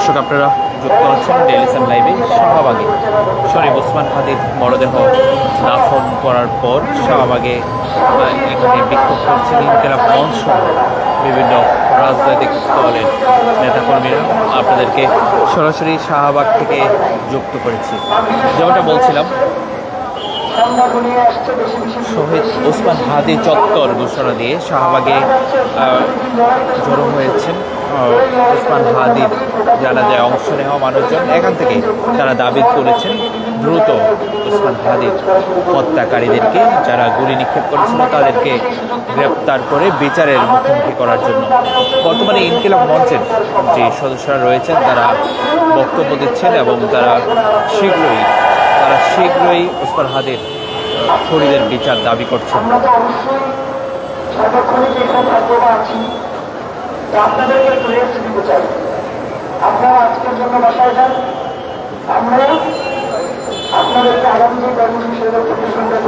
দর্শক আপনারা যুক্ত হচ্ছেন ডেইলি সান লাইভে। শাহবাগে শরীফ ওসমান হাদির মরদেহ দাফন করার পর শাহবাগে এখানে বিক্ষোভ করছেন ইনকিলাব মঞ্চ সহ বিভিন্ন রাজনৈতিক দলের নেতাকর্মীরা। আপনাদেরকে সরাসরি শাহবাগ থেকে যুক্ত করেছি। যেমনটা বলছিলাম, শহীদ ওসমান হাদি চত্বর ঘোষণা দিয়ে শাহবাগে জড়ো হয়েছেন ওসমান হাদির জানাজায় অংশ নেওয়া মানুষজন। এখান থেকে তারা দাবি করেছেন দ্রুত ওসমান হাদির হত্যাকারীদেরকে, যারা গুলি নিক্ষেপ করেছিল তাদেরকে গ্রেপ্তার করে বিচারের মুখোমুখি করার জন্য। বর্তমানে ইনকিলাব মঞ্চের যে সদস্যরা রয়েছেন তারা বক্তব্য দিচ্ছেন এবং তারা শীঘ্রই ওসমান হাদির শহীদের বিচার দাবি করছেন।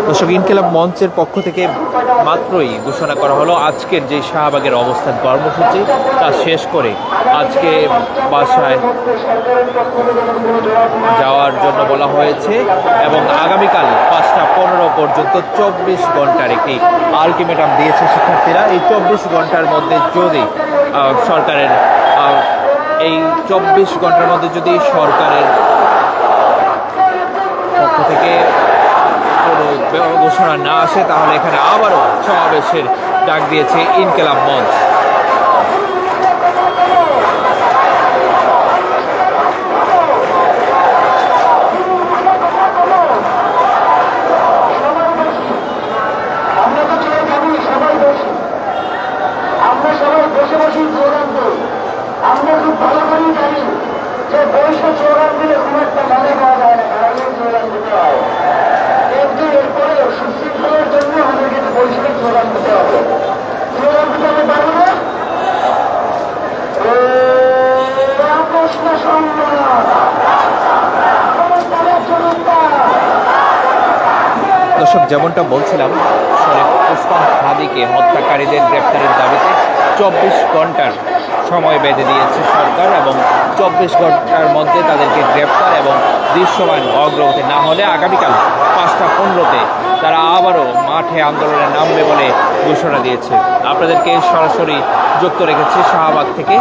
দর্শক, ইনকিলাব মঞ্চের পক্ষ থেকে মাত্রই ঘোষণা করা হলো আজকের যে শাহবাগের অবস্থান কর্মসূচি তা শেষ করে আজকে বাসায় যাওয়ার জন্য বলা হয়েছে এবং আগামীকাল 5টা 15 পর্যন্ত 24 ঘন্টার একটি আলটিমেটাম দিয়েছে শিক্ষার্থীরা। এই 24 ঘন্টার মধ্যে যদি সরকারের এই 24 ঘন্টার মধ্যে যদি সরকারের পক্ষ থেকে কোনো ঘোষণা না আসে তাহলে এখানে আবারও সমাবেশের ডাক দিয়েছে ইনকিলাব মঞ্চ। আমরা খুব ভালো করেই জানি যে বৈশ্ব স্লোগান দিলে খুব একটা মানে পাওয়া যায় না, খারাপের স্লোগান দিতে হয়। কিন্তু এরপরেও সুশৃঙ্খলার জন্য আমাদের কিন্তু বৈশ্বিক স্লোগান দিতে হবে। স্লোগান দিতে আমি পারবো না। রামকৃষ্ণ সম্মান, দর্শক, যেমনটা বলছিলাম, শরীফ ওসমান হাদিকে হত্যাকারীদের গ্রেপ্তারের দাবিতে 24 ঘন্টার সময় বেঁধে দিয়েছে সরকার এবং 24 ঘন্টার মধ্যে তাদেরকে গ্রেপ্তার এবং দৃশ্যমান অগ্রগতি না হলে আগামীকাল 5টা 15-তে তারা আবারও মাঠে আন্দোলনে নামবে বলে ঘোষণা দিয়েছে। আপনাদেরকে সরাসরি যুক্ত রেখেছি শাহবাগ থেকে।